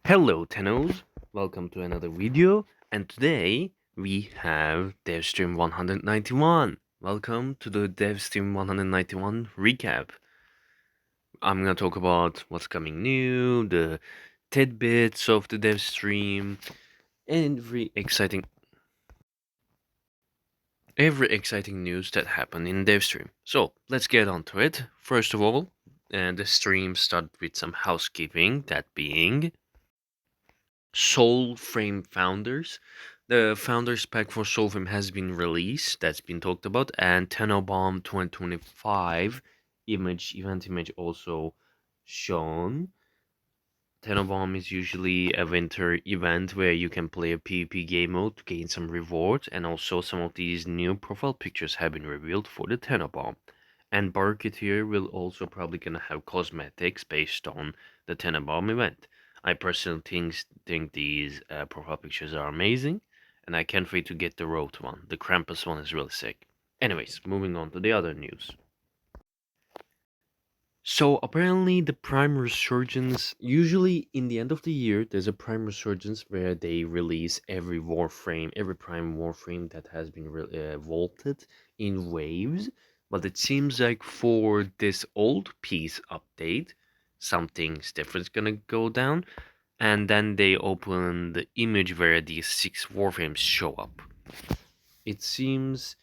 Hello Tennos, welcome to another video, and today we have Devstream 191. Welcome to the Devstream 191 recap. I'm gonna talk about what's coming new, the tidbits of the Devstream, and every exciting news that happened in Devstream. So let's get on to it. First of all, the stream started with some housekeeping, that being Soulframe Founders. The Founders Pack for Soulframe has been released, that's been talked about, and Tenobomb 2025 event image also shown. Tenobomb is usually a winter event where you can play a PvP game mode to gain some rewards, and also some of these new profile pictures have been revealed for the Tenobomb. And Barketeer will also probably gonna have cosmetics based on the Tenenbaum event. I personally think these profile pictures are amazing, and I can't wait to get the Road one. The Krampus one is really sick. Anyways, moving on to the other news. So apparently the Prime Resurgence, usually in the end of the year, there's a Prime Resurgence where they release every Warframe, every Prime Warframe that has been vaulted in waves. But it seems like for this Oldpiece update, something's different's gonna go down. And then they open the image where these 6 Warframes show up. It seems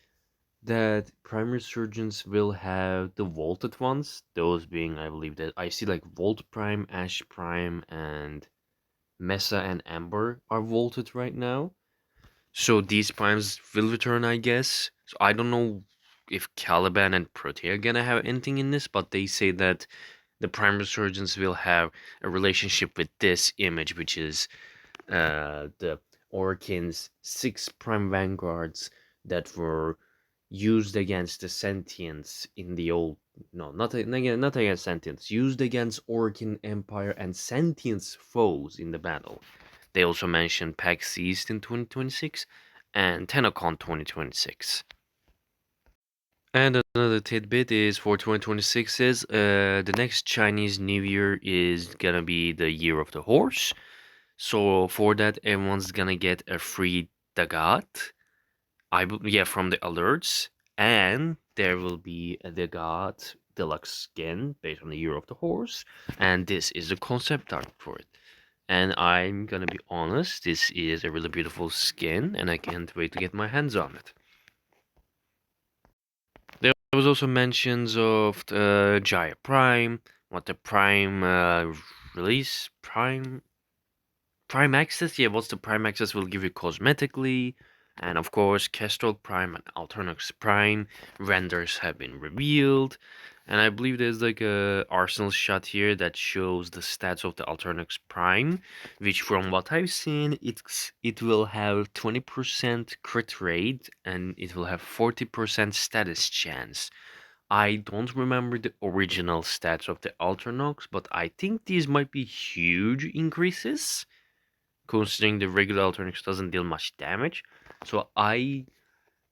that Prime Resurgence will have the vaulted ones, those being, I believe, that I see like Volt Prime, Ash Prime, and Mesa and Amber are vaulted right now. So these primes will return, I guess. So I don't know if Caliban and Protea are gonna have anything in this, but they say that the Prime Resurgence will have a relationship with this image, which is the Orkin's 6 Prime Vanguards that were used against the sentients in the old, no, not against sentients, used against Orkin Empire and sentients foes in the battle. They also mentioned PAX East in 2026 and TennoCon 2026. And another tidbit is for 2026 is the next Chinese New Year is gonna be the Year of the Horse. So for that, everyone's gonna get a free Dagat. Yeah, from the alerts, and there will be a Dagat deluxe skin based on the Year of the Horse, and this is the concept art for it. And I'm gonna be honest, this is a really beautiful skin, and I can't wait to get my hands on it. There was also mentions of the Jaya Prime, what the Prime release Prime Access, yeah, what's the Prime Access will give you cosmetically, and of course, Kestrel Prime and Alternox Prime renders have been revealed, and I believe there's like a Arsenal shot here that shows the stats of the Alternox Prime, which from what I've seen, it will have 20% crit rate and it will have 40% status chance. I don't remember the original stats of the Alternox, but I think these might be huge increases considering the regular Alternix doesn't deal much damage. So I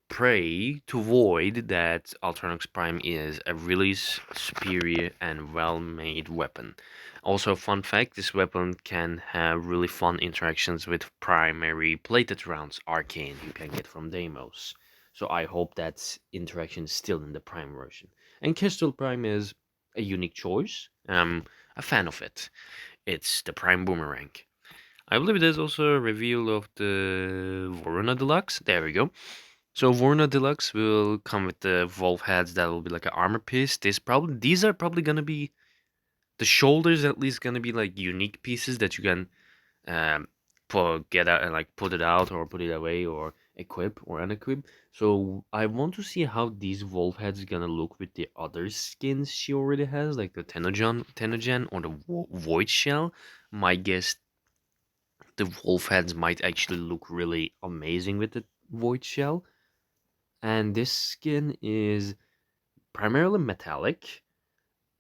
pray to avoid that Alternix Prime is a really superior and well-made weapon. Also, fun fact, this weapon can have really fun interactions with primary plated rounds Arcane you can get from Deimos. So I hope that interaction is still in the Prime version. And Kestrel Prime is a unique choice. I'm a fan of it. It's the Prime Boomerang. I believe there's also a reveal of the Voruna Deluxe. There we go. So Voruna Deluxe will come with the Wolf heads that will be like an armor piece. These are probably gonna be the shoulders at least gonna be like unique pieces that you can get out and like put it out or put it away or equip or unequip. So I want to see how these wolf heads gonna look with the other skins she already has, like the Tenogen or the Void Shell. My guess the wolf heads might actually look really amazing with the void shell. And this skin is primarily metallic.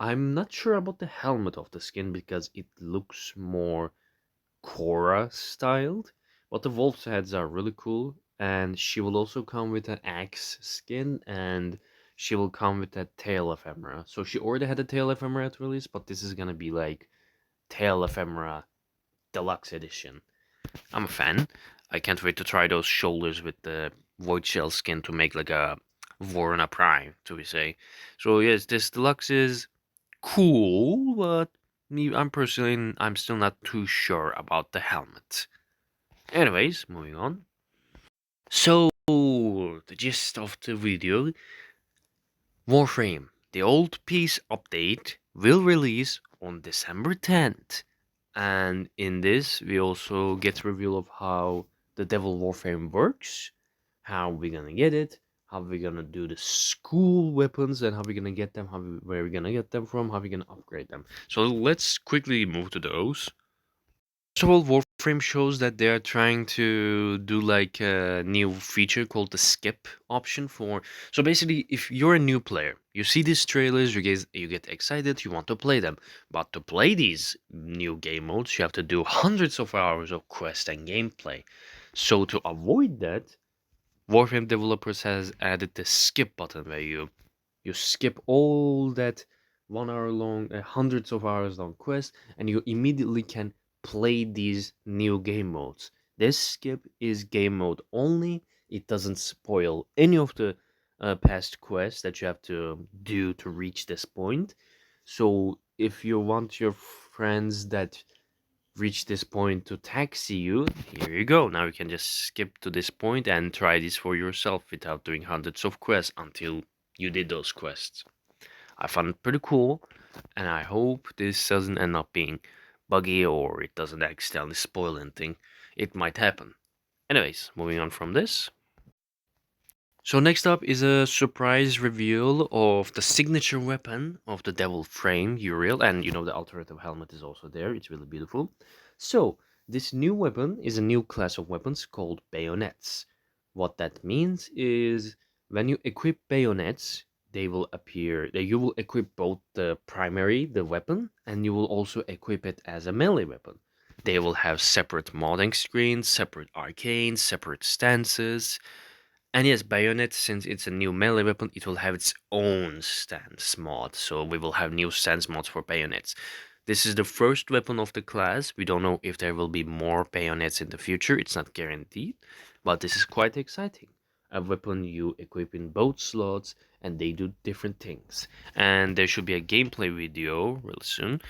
I'm not sure about the helmet of the skin because it looks more Korra styled. But the wolf's heads are really cool. And she will also come with an axe skin and she will come with a tail ephemera. So she already had a tail ephemera at release, but this is gonna be like tail ephemera Deluxe Edition. I'm a fan. I can't wait to try those shoulders with the void shell skin to make like a Vorna Prime, to we say. So yes, this deluxe is cool, but I'm still not too sure about the helmet. Anyways, moving on. So the gist of the video, Warframe, the Oldpiece update will release on December 10th. And in this, we also get reveal of how the Devil Warframe works, how we're gonna get it, how we're gonna do the school weapons, and how we're gonna get them, where we're gonna get them from, how we're gonna upgrade them. So let's quickly move to those. First of all, Warframe shows that they are trying to do like a new feature called the skip option for. So basically, if you're a new player, you see these trailers, you get excited, you want to play them. But to play these new game modes, you have to do hundreds of hours of quest and gameplay. So to avoid that, Warframe developers has added the skip button where you skip all that 1 hour long, hundreds of hours long quest, and you immediately can play these new game modes. This skip is game mode only. It doesn't spoil any of the past quests that you have to do to reach this point. So if you want your friends that reach this point to taxi you, here you go. Now you can just skip to this point and try this for yourself without doing hundreds of quests until you did those quests. I found it pretty cool, and I hope this doesn't end up being buggy or it doesn't accidentally spoil anything. It might happen. Anyways, moving on from this. So next up is a surprise reveal of the signature weapon of the Devil Frame, Uriel, and you know the alternative helmet is also there. It's really beautiful. So this new weapon is a new class of weapons called bayonets. What that means is when you equip bayonets, they will appear. You will equip both the primary, the weapon, and you will also equip it as a melee weapon. They will have separate modding screens, separate arcanes, separate stances, and yes, Bayonet, since it's a new melee weapon, it will have its own stance mod. So we will have new stance mods for bayonets. This is the first weapon of the class. We don't know if there will be more bayonets in the future. It's not guaranteed. But this is quite exciting. A weapon you equip in both slots and they do different things. And there should be a gameplay video real soon.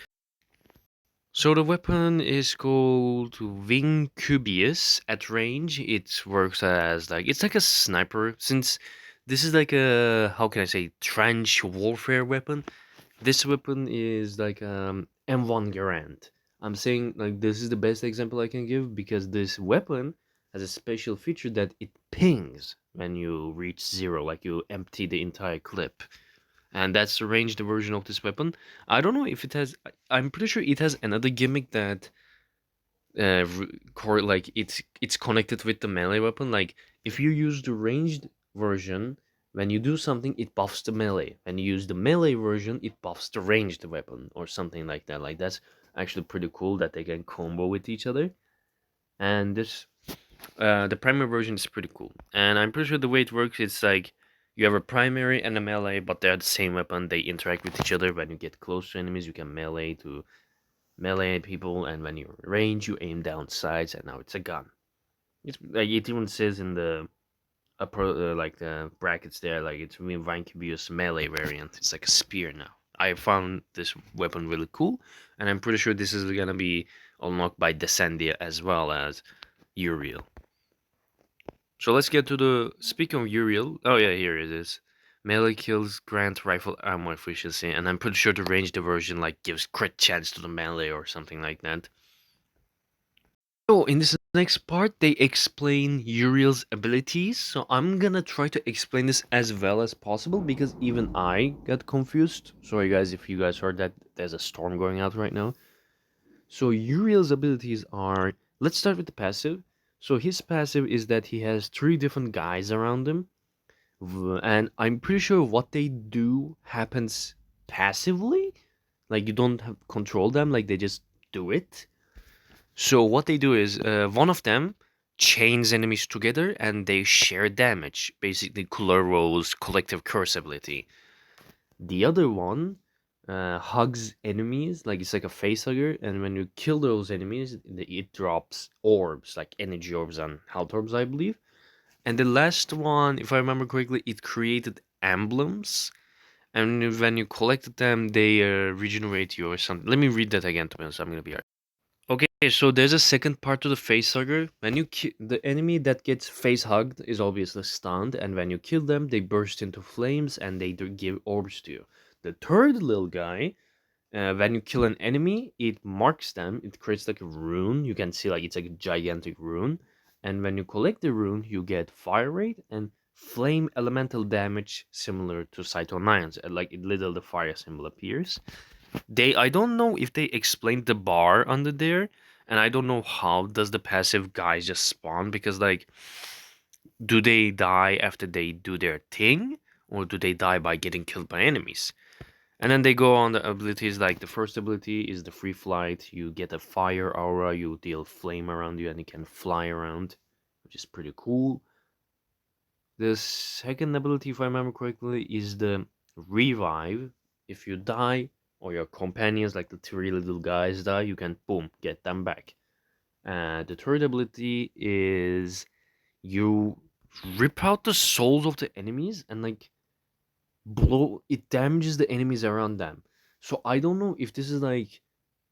So the weapon is called Vincubius. At range, it works as like it's like a sniper. Since this is like a how can I say trench warfare weapon, this weapon is like M1 Garand. I'm saying like this is the best example I can give because this weapon has a special feature that it pings when you reach zero, like you empty the entire clip, and that's the ranged version of this weapon. I don't know if it has. I'm pretty sure it has another gimmick that like it's connected with the melee weapon. Like if you use the ranged version, when you do something, it buffs the melee. When you use the melee version, it buffs the ranged weapon or something like that. Like that's actually pretty cool that they can combo with each other. And this the primary version is pretty cool, and I'm pretty sure the way it works is like you have a primary and a melee, but they're the same weapon. They interact with each other. When you get close to enemies, you can melee people, and when you're in range, you aim down sights, and now it's a gun. It's like it even says in the upper like the brackets there, like it's Vancubius melee variant. It's like a spear now. I found this weapon really cool, and I'm pretty sure this is gonna be unlocked by Descendia as well as Uriel. So let's get to the. Speaking of Uriel, oh yeah, here it is. Melee kills grant rifle ammo efficiency, and I'm pretty sure the ranged version like gives crit chance to the melee or something like that. So in this next part, they explain Uriel's abilities. So I'm gonna try to explain this as well as possible because even I got confused. Sorry guys if you guys heard that there's a storm going out right now. So Uriel's abilities are, let's start with the passive. So his passive is that he has three different guys around him, and I'm pretty sure what they do happens passively. Like you don't have control them, like they just do it. So what they do is one of them chains enemies together and they share damage, basically Kulero's collective curse ability. The other one hugs enemies, like it's like a face hugger, and when you kill those enemies, it drops orbs, like energy orbs and health orbs, I believe. And the last one, if I remember correctly, it created emblems, and when you collected them, they regenerate you or something. Let me read that again, to be honest. I'm gonna be right. Okay, so there's a second part to the face hugger. When you the enemy that gets face hugged is obviously stunned, and when you kill them, they burst into flames and they do give orbs to you. The third little guy, when you kill an enemy, it marks them. It creates like a rune. You can see like it's like a gigantic rune. And when you collect the rune, you get fire rate and flame elemental damage similar to Cyto 9's. Like it little the fire symbol appears. I don't know if they explained the bar under there, and I don't know how does the passive guys just spawn, because like do they die after they do their thing, or do they die by getting killed by enemies? And then they go on the abilities, like the first ability is the free flight. You get a fire aura, you deal flame around you, and you can fly around, which is pretty cool. The second ability, if I remember correctly, is the revive. If you die, or your companions, like the three little guys, die, you can, boom, get them back. The third ability is you rip out the souls of the enemies and like blow it damages the enemies around them. So I don't know if this is like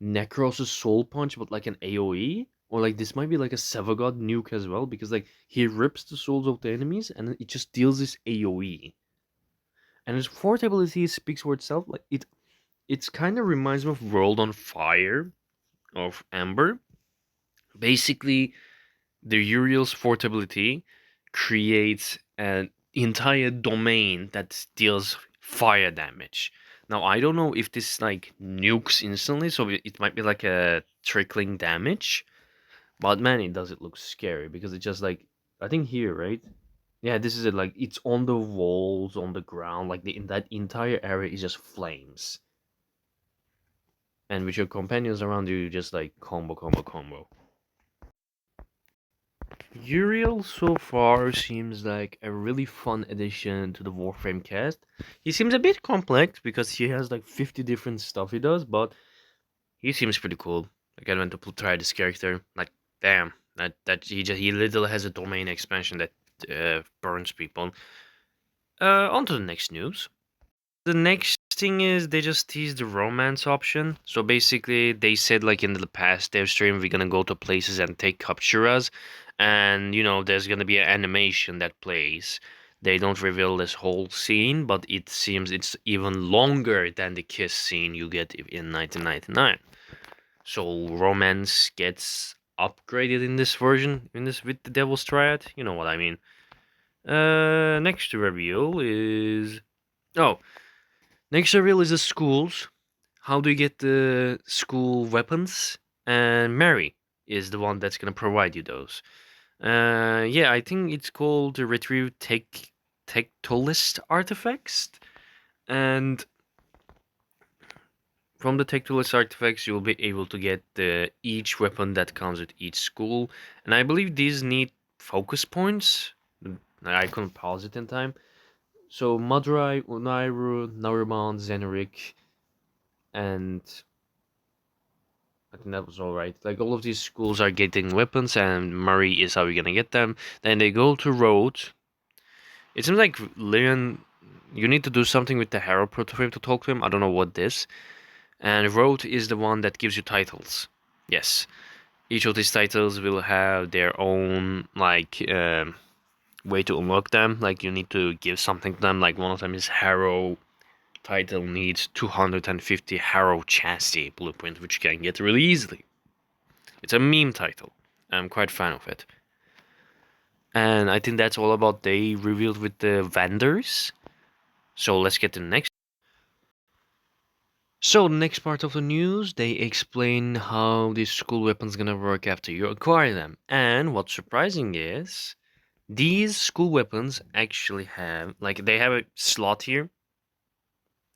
Necros' soul punch but like an AoE, or like this might be like a Sevagod nuke as well, because like he rips the souls of the enemies and then it just deals this AoE. And his fourth ability speaks for itself. Like it's kind of reminds me of World on Fire of Amber. Basically, the Uriel's fourth ability creates an entire domain that deals fire damage. Now, I don't know if this like nukes instantly, so it might be like a trickling damage. But man, it look scary, because it's just like, I think here, right? Yeah, this is it. Like it's on the walls, on the ground, like in that entire area is just flames. And with your companions around you, you just like combo, combo, combo. Uriel so far seems like a really fun addition to the Warframe cast. He seems a bit complex because he has like 50 different stuff he does, but he seems pretty cool. Like I went to try this character. Like damn, that he literally has a domain expansion that burns people. On to the next news. The next thing is they just teased the romance option. So basically, they said like in the past Devstream, we're gonna go to places and take capturas, and there's gonna be an animation that plays. They don't reveal this whole scene, but it seems it's even longer than the kiss scene you get in 1999. So romance gets upgraded in this version, in this with the Devil's Triad. You know what I mean. Next reveal is oh. Next reveal is the schools. How do you get the school weapons? And Mary is the one that's gonna provide you those. Yeah, I think it's called the Retrieve Tectolist artifacts. And from the Tectolist artifacts, you'll be able to get each weapon that comes with each school. And I believe these need focus points. I couldn't pause it in time. So Madurai, Unairu, Naruman, Zenrik, and I think that was all right. Like all of these schools are getting weapons, and Murray is how we're gonna get them. Then they go to Road. It seems like Leon, you need to do something with the Hero Protoframe to talk to him. I don't know what this. And Road is the one that gives you titles. Yes, each of these titles will have their own like way to unlock them. Like you need to give something to them. Like one of them is Harrow. Title needs 250 Harrow chassis blueprint, which you can get really easily. It's a meme title. I'm quite a fan of it. And I think that's all about they revealed with the vendors. So let's get to the next. So the next part of the news, they explain how these school weapons gonna work after you acquire them. And what's surprising is these school weapons actually have like they have a slot here.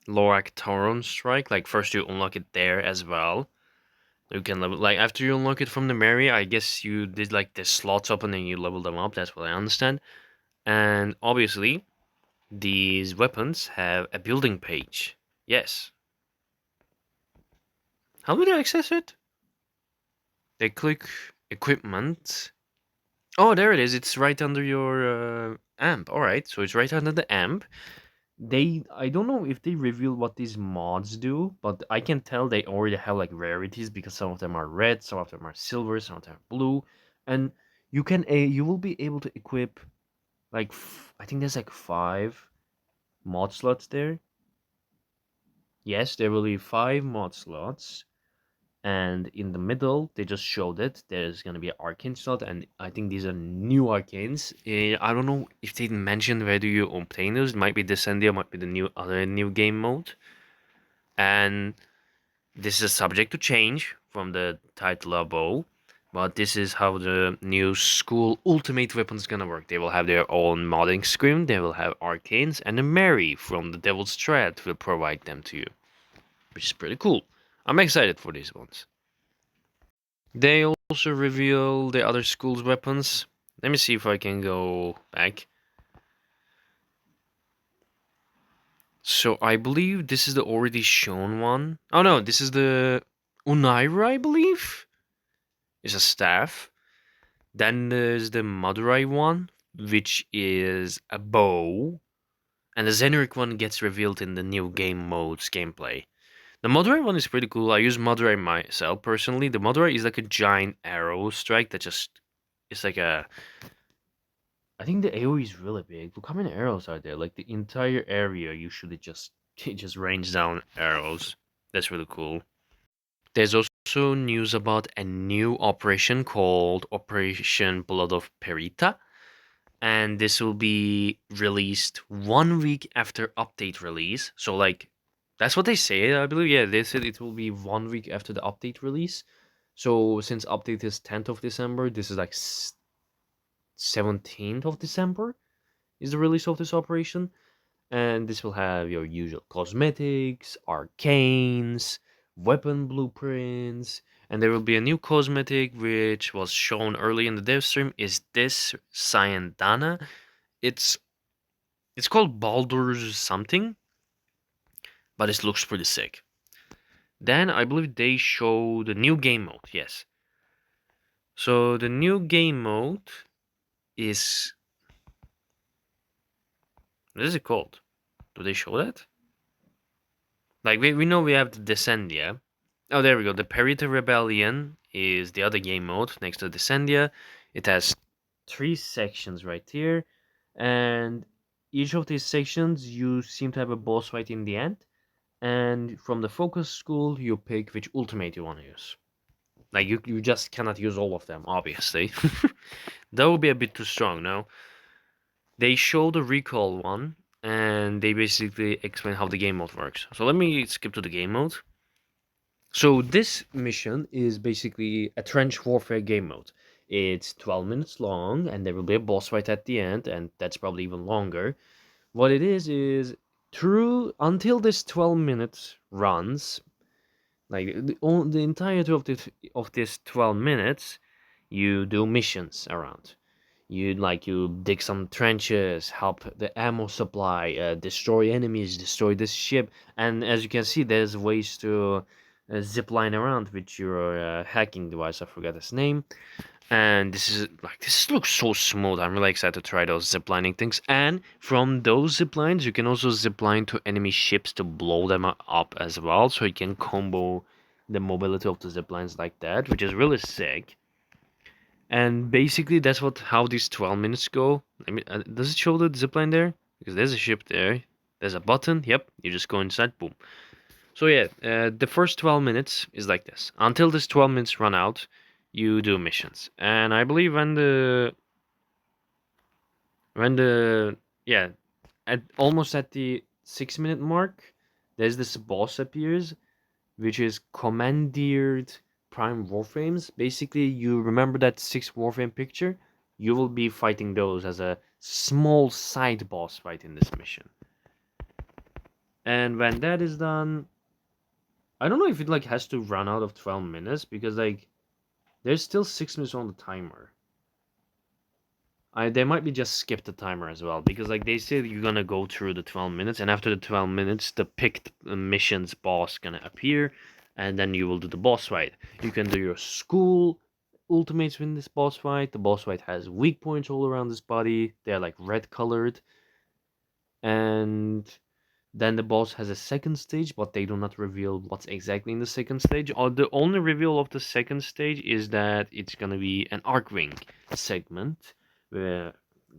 Lorak Tauron Strike. Like first you unlock it there as well. You can level like after you unlock it from the Mary, I guess you did like the slots up and then you level them up. That's what I understand. And obviously, these weapons have a building page. Yes. How do they access it? They click equipment. Oh, there it is. It's right under your amp. All right, so it's right under the amp. I don't know if they reveal what these mods do, but I can tell they already have like rarities because some of them are red, some of them are silver, some of them are blue, and you will be able to equip like I think there's like 5 mod slots there. Yes, there will be 5 mod slots, and in the middle they just showed it. There's gonna be an arcane slot, and I think these are new arcanes. I don't know if they mentioned where do you obtain those. It might be Descendia, might be the new game mode, and this is subject to change from the title above. But this is how the new school ultimate weapons is gonna work. They will have their own modding screen, they will have arcanes, and a Mary from the Devil's Thread will provide them to you, which is pretty cool. I'm excited for these ones. They also reveal the other school's weapons. Let me see if I can go back. So I believe this is the already shown one. Oh no, this is the Unaira, I believe. It's a staff. Then there's the Madurai one, which is a bow. And the Zenric one gets revealed in the new game modes gameplay. The Madurai one is pretty cool. I use Madurai myself personally. The Madurai is like a giant arrow strike that just it's like a I think the AoE is really big. Look how many arrows are there. Like the entire area usually just it just rains down arrows. That's really cool. There's also news about a new operation called Operation Blood of Perita, and this will be released 1 week after update release. So like that's what they say, I believe. Yeah, they said it will be 1 week after the update release. So since update is 10th of December, this is like 17th of December is the release of this operation. And this will have your usual cosmetics, arcanes, weapon blueprints, and there will be a new cosmetic which was shown early in the Devstream. Is this Cyandana? It's it's called Baldur's something, but it looks pretty sick. Then I believe they show the new game mode. Yes. So the new game mode is what is it called? Do they show that? Like we know we have the Descendia. Oh, there we go. The Perita Rebellion is the other game mode next to Descendia. It has 3 sections right here, and each of these sections you seem to have a boss fight in the end. And from the focus school, you pick which ultimate you want to use. Like you just cannot use all of them, obviously. That would be a bit too strong. No, they show the recall one, and they basically explain how the game mode works. So let me skip to the game mode. So this mission is basically a trench warfare game mode. It's 12 minutes long, and there will be a boss fight at the end, and that's probably even longer. What it is through until this 12 minutes runs, like the entirety of this 12 minutes, you do missions around. You dig some trenches, help the ammo supply, destroy enemies, destroy this ship, and as you can see, there's ways to zip line around with your hacking device. I forgot its name. And this looks so smooth. I'm really excited to try those ziplining things. And from those ziplines, you can also zipline to enemy ships to blow them up as well. So you can combo the mobility of the ziplines like that, which is really sick. And basically, that's how these 12 minutes go. I mean, does it show the zipline there? Because there's a ship there. There's a button. Yep, you just go inside. Boom. So yeah, the first 12 minutes is like this. Until this 12 minutes run out, you do missions. And I believe when the yeah, at almost at the 6 minute mark, there's this boss appears, which is commandeered prime warframes. Basically, you remember that 6 warframe picture? You will be fighting those as a small side boss fight in this mission. And when that is done, I don't know if it like has to run out of 12 minutes because like there's still 6 minutes on the timer. They might be just skip the timer as well because like they said you're gonna go through the 12 minutes, and after the 12 minutes the picked missions boss gonna appear, and then you will do the boss fight. You can do your school ultimates in this boss fight. The boss fight has weak points all around his body. They're like red colored, and then the boss has a second stage, but they do not reveal what's exactly in the second stage. Or the only reveal of the second stage is that it's gonna be an arc ring segment. Where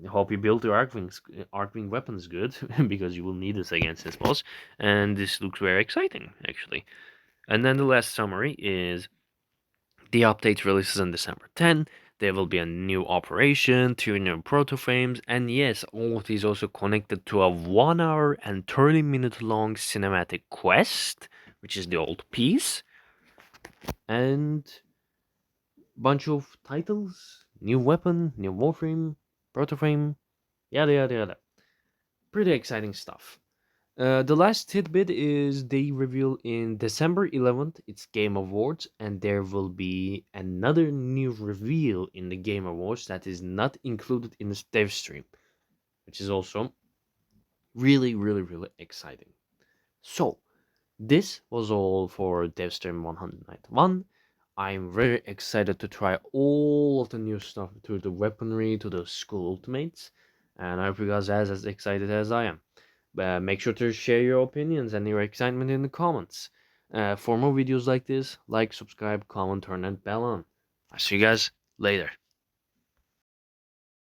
I hope you build your arc ring weapons good because you will need this against this boss. And this looks very exciting, actually. And then the last summary is the update releases on December 10. There will be a new operation, 2 new proto frames, and yes, all of these also connected to a 1 hour and 30-minute long cinematic quest, which is the Oldpiece, and bunch of titles, new weapon, new warframe, proto frame, yada yada yada. Pretty exciting stuff. The last tidbit is they reveal in December 11th it's Game Awards, and there will be another new reveal in the Game Awards that is not included in the Devstream, which is also really, really, really exciting. So, this was all for Devstream 191. I'm very excited to try all of the new stuff, to the weaponry, to the school ultimates, and I hope you guys are as excited as I am. Make sure to share your opinions and your excitement in the comments. For more videos like this, like, subscribe, comment, turn that bell on. I'll see you guys later.